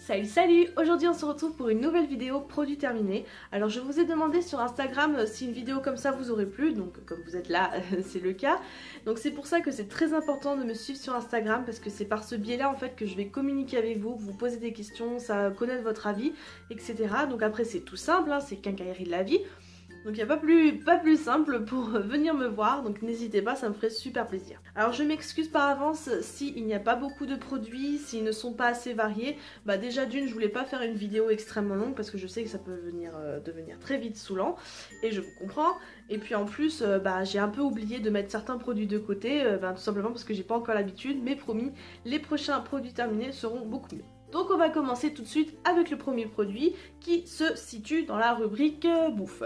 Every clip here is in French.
Salut! Aujourd'hui on se retrouve pour une nouvelle vidéo produit terminé. Alors je vous ai demandé sur Instagram si une vidéo comme ça vous aurait plu, donc comme vous êtes là c'est le cas. Donc c'est pour ça que c'est très important de me suivre sur Instagram parce que c'est par ce biais là en fait que je vais communiquer avec vous, vous poser des questions, ça connaître votre avis, etc. Donc après c'est tout simple, hein, c'est quincaillerie de la vie. Donc il n'y a pas plus simple pour venir me voir, donc n'hésitez pas, ça me ferait super plaisir. Alors je m'excuse par avance s'il n'y a pas beaucoup de produits, s'ils ne sont pas assez variés. Bah déjà d'une, je voulais pas faire une vidéo extrêmement longue parce que je sais que ça peut devenir très vite saoulant, et je vous comprends. Et puis en plus, j'ai un peu oublié de mettre certains produits de côté, tout simplement parce que j'ai pas encore l'habitude, mais promis, les prochains produits terminés seront beaucoup mieux. Donc on va commencer tout de suite avec le premier produit qui se situe dans la rubrique bouffe,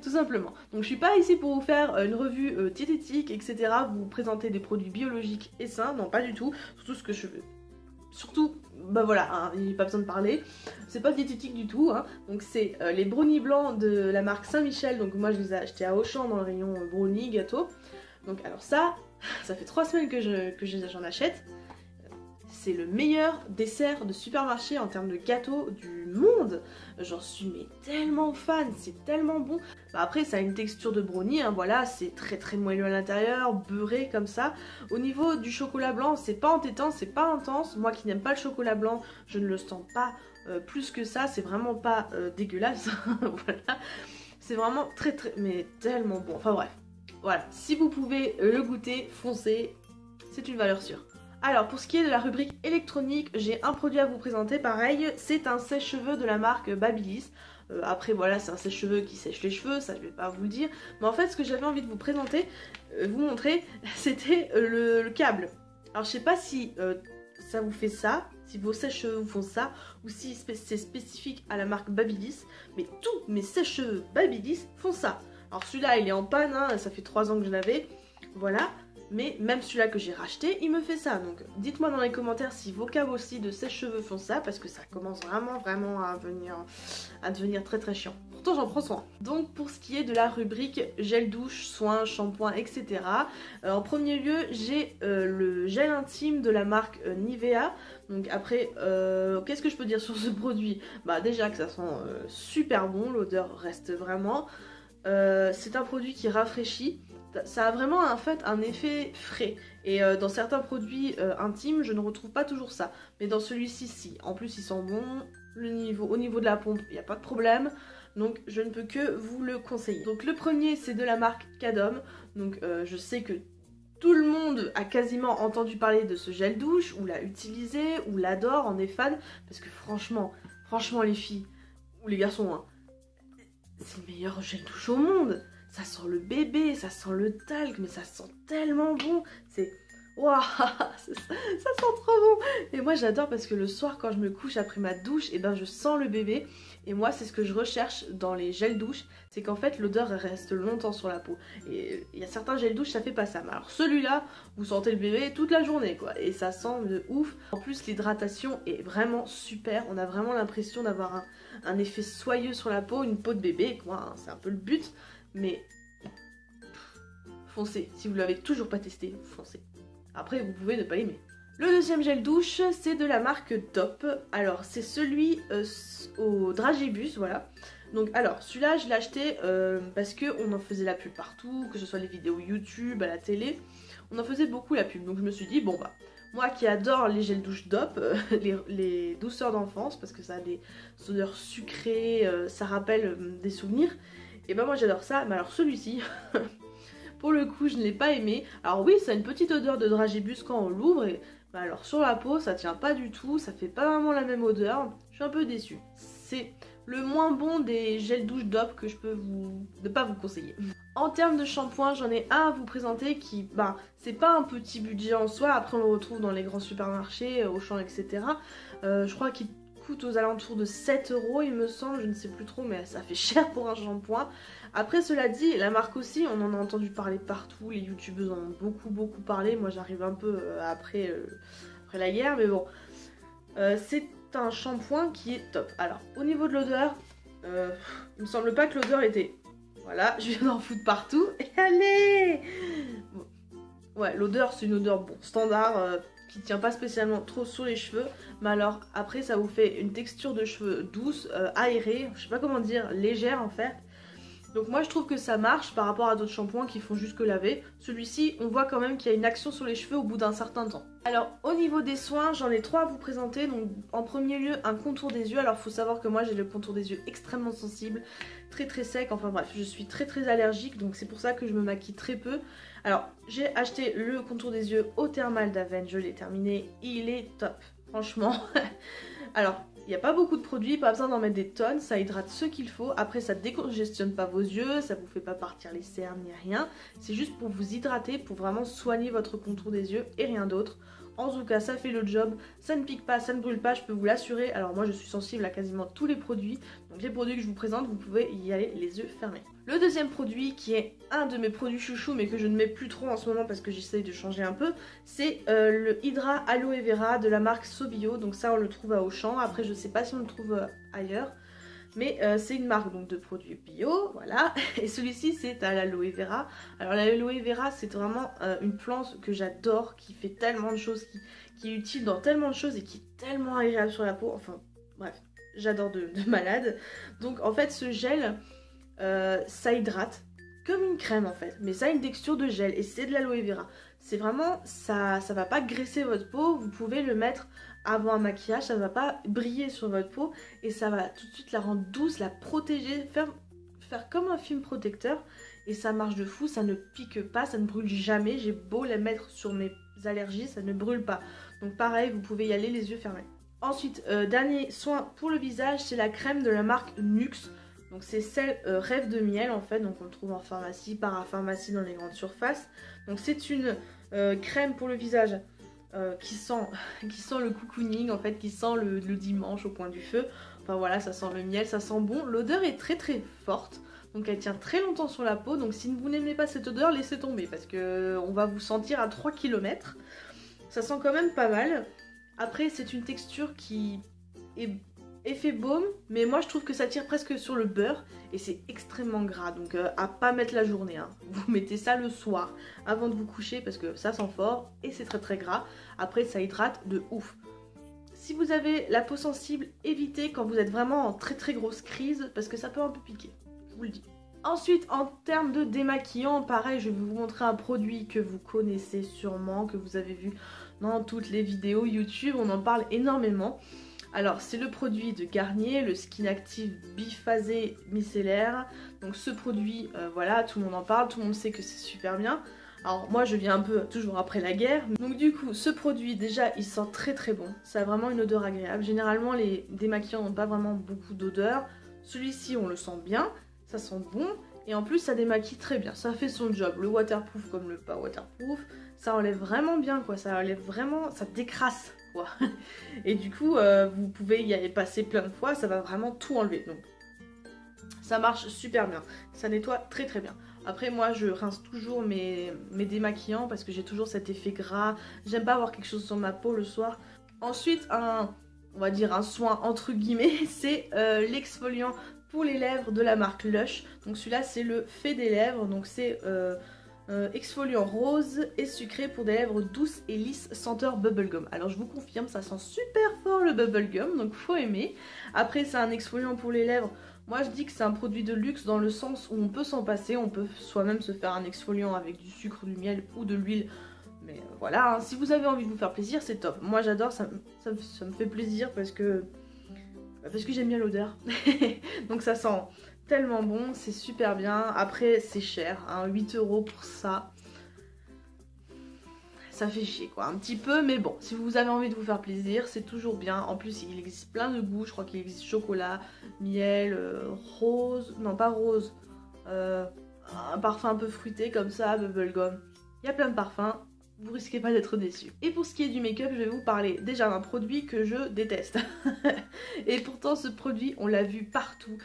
tout simplement. Donc je suis pas ici pour vous faire une revue diététique, etc. Vous présenter des produits biologiques et sains, non pas du tout, surtout ce que je veux. Surtout, bah voilà, hein, il n'y a pas besoin de parler, c'est pas diététique du tout, hein. Donc c'est les brownies blancs de la marque Saint-Michel, donc moi je les ai achetés à Auchan dans le rayon brownie, gâteau. Donc alors ça fait 3 semaines que j'en achète. C'est le meilleur dessert de supermarché en termes de gâteau du monde. J'en suis mais tellement fan, c'est tellement bon. Bah après ça a une texture de brownie, hein, voilà, c'est très moelleux à l'intérieur, beurré comme ça. Au niveau du chocolat blanc, c'est pas entêtant, c'est pas intense. Moi qui n'aime pas le chocolat blanc, je ne le sens pas plus que ça, c'est vraiment pas dégueulasse. Voilà. C'est vraiment mais tellement bon. Enfin bref, voilà, si vous pouvez le goûter, foncez, c'est une valeur sûre. Alors pour ce qui est de la rubrique électronique, j'ai un produit à vous présenter, pareil, c'est un sèche-cheveux de la marque Babyliss. Après voilà, c'est un sèche-cheveux qui sèche les cheveux, ça je vais pas vous le dire. Mais en fait ce que j'avais envie de vous présenter, vous montrer, c'était le câble. Alors je sais pas si ça vous fait ça, si vos sèche-cheveux vous font ça, ou si c'est spécifique à la marque Babyliss, mais tous mes sèche-cheveux Babyliss font ça. Alors celui-là il est en panne, hein, ça fait 3 ans que je l'avais, voilà. Mais même celui-là que j'ai racheté, il me fait ça. Donc dites-moi dans les commentaires si vos câbles aussi de sèche-cheveux font ça, parce que ça commence vraiment à devenir très chiant. Pourtant j'en prends soin. Donc pour ce qui est de la rubrique gel douche, soins, shampoing, etc. En premier lieu, j'ai le gel intime de la marque Nivea. Donc après, qu'est-ce que je peux dire sur ce produit? Bah déjà que ça sent super bon, l'odeur reste vraiment. C'est un produit qui rafraîchit. Ça a vraiment en fait un effet frais, et dans certains produits intimes je ne retrouve pas toujours ça, mais dans celui-ci si. En plus il sent bon, au niveau de la pompe il n'y a pas de problème, donc je ne peux que vous le conseiller. Donc le premier c'est de la marque Cadom, donc je sais que tout le monde a quasiment entendu parler de ce gel douche, ou l'a utilisé, ou l'adore, en est fan, parce que franchement les filles, ou les garçons, hein, c'est le meilleur gel douche au monde. Ça sent le bébé, ça sent le talc, mais ça sent tellement bon. C'est... Waouh, ça sent trop bon. Et moi j'adore parce que le soir quand je me couche après ma douche, et ben je sens le bébé. Et moi c'est ce que je recherche dans les gels douche, c'est qu'en fait l'odeur reste longtemps sur la peau. Et il y a certains gels douche ça fait pas ça. Mais alors celui-là, vous sentez le bébé toute la journée quoi. Et ça sent de ouf. En plus l'hydratation est vraiment super. On a vraiment l'impression d'avoir un effet soyeux sur la peau, une peau de bébé quoi, hein. C'est un peu le but. Mais foncez, si vous l'avez toujours pas testé, foncez. Après vous pouvez ne pas aimer. Le deuxième gel douche c'est de la marque Top. Alors c'est celui au dragibus, voilà. Donc alors celui-là je l'ai acheté parce qu'on en faisait la pub partout, que ce soit les vidéos YouTube, à la télé. On en faisait beaucoup la pub, donc je me suis dit bon bah moi qui adore les gels douche Dop, les douceurs d'enfance, parce que ça a des odeurs sucrées, ça rappelle des souvenirs. Et ben moi j'adore ça, mais alors celui-ci, pour le coup je ne l'ai pas aimé. Alors oui ça a une petite odeur de dragibus quand on l'ouvre, et ben alors sur la peau ça tient pas du tout, ça fait pas vraiment la même odeur, je suis un peu déçue. C'est le moins bon des gels douche Dop que je peux ne pas vous conseiller. En termes de shampoing, j'en ai un à vous présenter qui, c'est pas un petit budget en soi, après on le retrouve dans les grands supermarchés, Auchan, etc. Je crois qu'il coûte aux alentours de 7 € il me semble, je ne sais plus trop, mais ça fait cher pour un shampoing. Après cela dit, la marque aussi, on en a entendu parler partout, les youtubeuses en ont beaucoup parlé, moi j'arrive un peu après la guerre, mais bon. C'est un shampoing qui est top. Alors au niveau de l'odeur, il me semble pas que l'odeur était... Voilà, je viens d'en foutre partout, et allez bon. Ouais, l'odeur c'est une odeur bon standard, qui tient pas spécialement trop sur les cheveux, mais alors après ça vous fait une texture de cheveux douce, aérée, je sais pas comment dire, légère en fait. Donc moi je trouve que ça marche par rapport à d'autres shampoings qui font juste que laver. Celui-ci, on voit quand même qu'il y a une action sur les cheveux au bout d'un certain temps. Alors au niveau des soins, j'en ai 3 à vous présenter. Donc en premier lieu, un contour des yeux. Alors faut savoir que moi j'ai le contour des yeux extrêmement sensible, très sec. Enfin bref, je suis très allergique, donc c'est pour ça que je me maquille très peu. Alors j'ai acheté le contour des yeux au thermal d'Aven, je l'ai terminé. Il est top, franchement. Alors, il n'y a pas beaucoup de produits, pas besoin d'en mettre des tonnes, ça hydrate ce qu'il faut. Après, ça décongestionne pas vos yeux, ça vous fait pas partir les cernes ni rien. C'est juste pour vous hydrater, pour vraiment soigner votre contour des yeux et rien d'autre. En tout cas, ça fait le job, ça ne pique pas, ça ne brûle pas, je peux vous l'assurer. Alors moi, je suis sensible à quasiment tous les produits. Donc les produits que je vous présente, vous pouvez y aller les yeux fermés. Le deuxième produit, qui est un de mes produits chouchous, mais que je ne mets plus trop en ce moment parce que j'essaye de changer un peu, c'est le Hydra Aloe Vera de la marque Sobio. Donc ça, on le trouve à Auchan. Après, je sais pas si on le trouve ailleurs. Mais c'est une marque donc de produits bio, voilà. Et celui-ci c'est à l'aloe vera. Alors l'aloe vera c'est vraiment une plante que j'adore, qui fait tellement de choses, qui est utile dans tellement de choses et qui est tellement agréable sur la peau. Enfin bref, j'adore de malade. Donc en fait ce gel, ça hydrate comme une crème en fait. Mais ça a une texture de gel et c'est de l'aloe vera. C'est vraiment, ça va pas graisser votre peau, vous pouvez le mettre avant un maquillage, ça va pas briller sur votre peau et ça va tout de suite la rendre douce, la protéger, faire comme un film protecteur et ça marche de fou, ça ne pique pas, ça ne brûle jamais, j'ai beau la mettre sur mes allergies, ça ne brûle pas. Donc pareil, vous pouvez y aller les yeux fermés. Ensuite, dernier soin pour le visage, c'est la crème de la marque Nuxe. Donc c'est celle Rêve de miel en fait, donc on le trouve en pharmacie, parapharmacie, dans les grandes surfaces. Donc c'est une crème pour le visage qui sent le cocooning en fait, qui sent le dimanche au coin du feu. Enfin voilà, ça sent le miel, ça sent bon. L'odeur est très forte, donc elle tient très longtemps sur la peau. Donc si vous n'aimez pas cette odeur, laissez tomber parce que on va vous sentir à 3 km. Ça sent quand même pas mal. Après c'est une texture qui est effet baume, mais moi je trouve que ça tire presque sur le beurre et c'est extrêmement gras, donc à pas mettre la journée, hein. Vous mettez ça le soir avant de vous coucher parce que ça sent fort et c'est très gras. Après ça hydrate de ouf. Si vous avez la peau sensible, évitez quand vous êtes vraiment en très grosse crise parce que ça peut un peu piquer, je vous le dis. Ensuite, en termes de démaquillant, pareil, je vais vous montrer un produit que vous connaissez sûrement, que vous avez vu dans toutes les vidéos YouTube, on en parle énormément. Alors c'est le produit de Garnier, le Skin Active biphasé micellaire. Donc ce produit, voilà, tout le monde en parle, tout le monde sait que c'est super bien. Alors moi je viens un peu toujours après la guerre. Donc du coup ce produit déjà il sent très bon. Ça a vraiment une odeur agréable. Généralement les démaquillants n'ont pas vraiment beaucoup d'odeur. Celui-ci on le sent bien, ça sent bon. Et en plus ça démaquille très bien, ça fait son job. Le waterproof comme le pas waterproof, ça enlève vraiment bien quoi. Ça enlève vraiment, ça décrasse. Et du coup vous pouvez y aller passer plein de fois, ça va vraiment tout enlever. Donc ça marche super bien, ça nettoie très bien. Après moi je rince toujours mes démaquillants parce que j'ai toujours cet effet gras, j'aime pas avoir quelque chose sur ma peau le soir. Ensuite on va dire un soin entre guillemets, c'est l'exfoliant pour les lèvres de la marque Lush. Donc celui-là c'est le fait des lèvres, donc c'est exfoliant rose et sucré pour des lèvres douces et lisses senteur bubblegum. Alors je vous confirme, ça sent super fort le bubblegum, donc faut aimer. Après c'est un exfoliant pour les lèvres. Moi je dis que c'est un produit de luxe dans le sens où on peut s'en passer, on peut soi-même se faire un exfoliant avec du sucre, du miel ou de l'huile. Mais voilà, hein, si vous avez envie de vous faire plaisir, c'est top. Moi j'adore, ça me fait plaisir parce que j'aime bien l'odeur. Donc ça sent tellement bon, c'est super bien. Après c'est cher, hein, 8 € pour ça. Ça fait chier quoi, un petit peu, mais bon, si vous avez envie de vous faire plaisir, c'est toujours bien. En plus il existe plein de goûts, je crois qu'il existe chocolat, miel, rose, non pas rose, un parfum un peu fruité comme ça, bubblegum. Il y a plein de parfums, vous risquez pas d'être déçus. Et pour ce qui est du make-up, je vais vous parler déjà d'un produit que je déteste. Et pourtant ce produit, on l'a vu partout.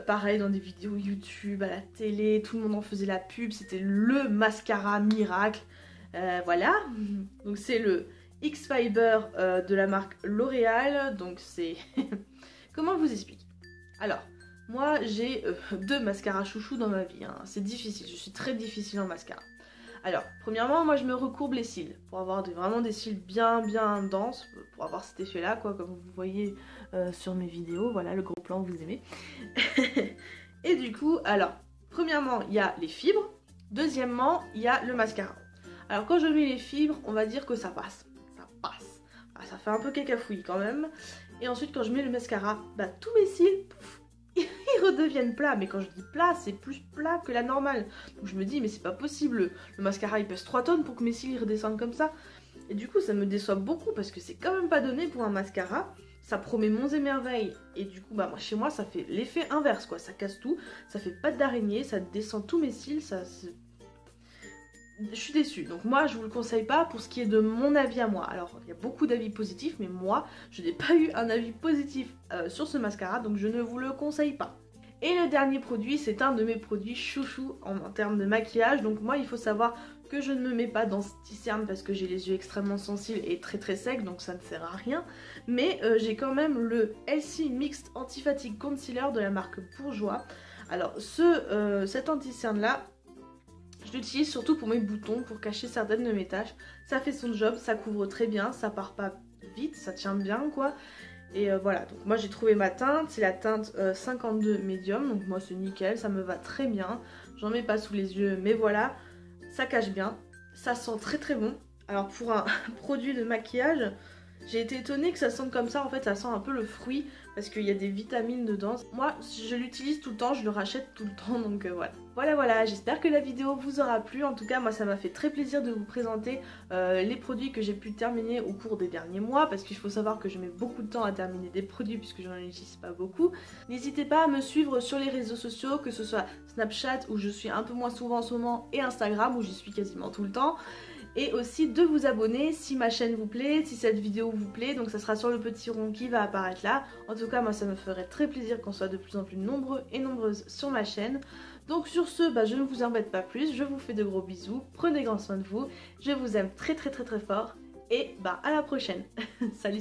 Pareil dans des vidéos YouTube, à la télé, tout le monde en faisait la pub, c'était le mascara miracle. Voilà, donc c'est le X-Fiber de la marque L'Oréal, donc c'est... Comment je vous explique? Alors, moi j'ai 2 mascaras chouchous dans ma vie, hein. C'est difficile, je suis très difficile en mascara. Alors, premièrement, moi je me recourbe les cils pour avoir vraiment des cils bien denses, pour avoir cet effet-là, quoi, comme vous voyez sur mes vidéos. Voilà, le gros plan, vous aimez. Et du coup, alors, premièrement, il y a les fibres. Deuxièmement, il y a le mascara. Alors, quand je mets les fibres, on va dire que ça passe. Ça passe. Ah, ça fait un peu cacafouille quand même. Et ensuite, quand je mets le mascara, bah, tous mes cils, pouf, ils redeviennent plats. Mais quand je dis plat, c'est plus plat que la normale. Donc je me dis, mais c'est pas possible. Le mascara, il pèse 3 tonnes pour que mes cils redescendent comme ça. Et du coup, ça me déçoit beaucoup parce que c'est quand même pas donné pour un mascara. Ça promet monts et merveilles. Et du coup, bah, chez moi, ça fait l'effet inverse, quoi. Ça casse tout. Ça fait patte d'araignée. Ça descend tous mes cils. Je suis déçue. Donc moi, je vous le conseille pas pour ce qui est de mon avis à moi. Alors, il y a beaucoup d'avis positifs, mais moi, je n'ai pas eu un avis positif sur ce mascara. Donc, je ne vous le conseille pas. Et le dernier produit, c'est un de mes produits chouchou en termes de maquillage. Donc moi, il faut savoir que je ne me mets pas d'anti-cerne parce que j'ai les yeux extrêmement sensibles et très secs, donc ça ne sert à rien. Mais j'ai quand même le LC Mixed Anti-Fatigue Concealer de la marque Bourjois. Alors cet anti-cerne là, je l'utilise surtout pour mes boutons, pour cacher certaines de mes taches. Ça fait son job, ça couvre très bien, ça part pas vite, ça tient bien quoi. Et voilà, donc moi j'ai trouvé ma teinte, c'est la teinte 52 médium, donc moi c'est nickel, ça me va très bien. J'en mets pas sous les yeux, mais voilà, ça cache bien, ça sent très bon. Alors pour un produit de maquillage, j'ai été étonnée que ça sente comme ça, en fait ça sent un peu le fruit, parce qu'il y a des vitamines dedans. Moi je l'utilise tout le temps, je le rachète tout le temps, donc voilà. Voilà, j'espère que la vidéo vous aura plu. En tout cas, moi ça m'a fait très plaisir de vous présenter les produits que j'ai pu terminer au cours des derniers mois, parce qu'il faut savoir que je mets beaucoup de temps à terminer des produits puisque je n'en utilise pas beaucoup. N'hésitez pas à me suivre sur les réseaux sociaux, que ce soit Snapchat où je suis un peu moins souvent en ce moment, et Instagram où j'y suis quasiment tout le temps. Et aussi de vous abonner si ma chaîne vous plaît, si cette vidéo vous plaît, donc ça sera sur le petit rond qui va apparaître là. En tout cas, moi ça me ferait très plaisir qu'on soit de plus en plus nombreux et nombreuses sur ma chaîne. Donc sur ce, bah, je ne vous embête pas plus, je vous fais de gros bisous, prenez grand soin de vous, je vous aime très fort, et bah à la prochaine. Salut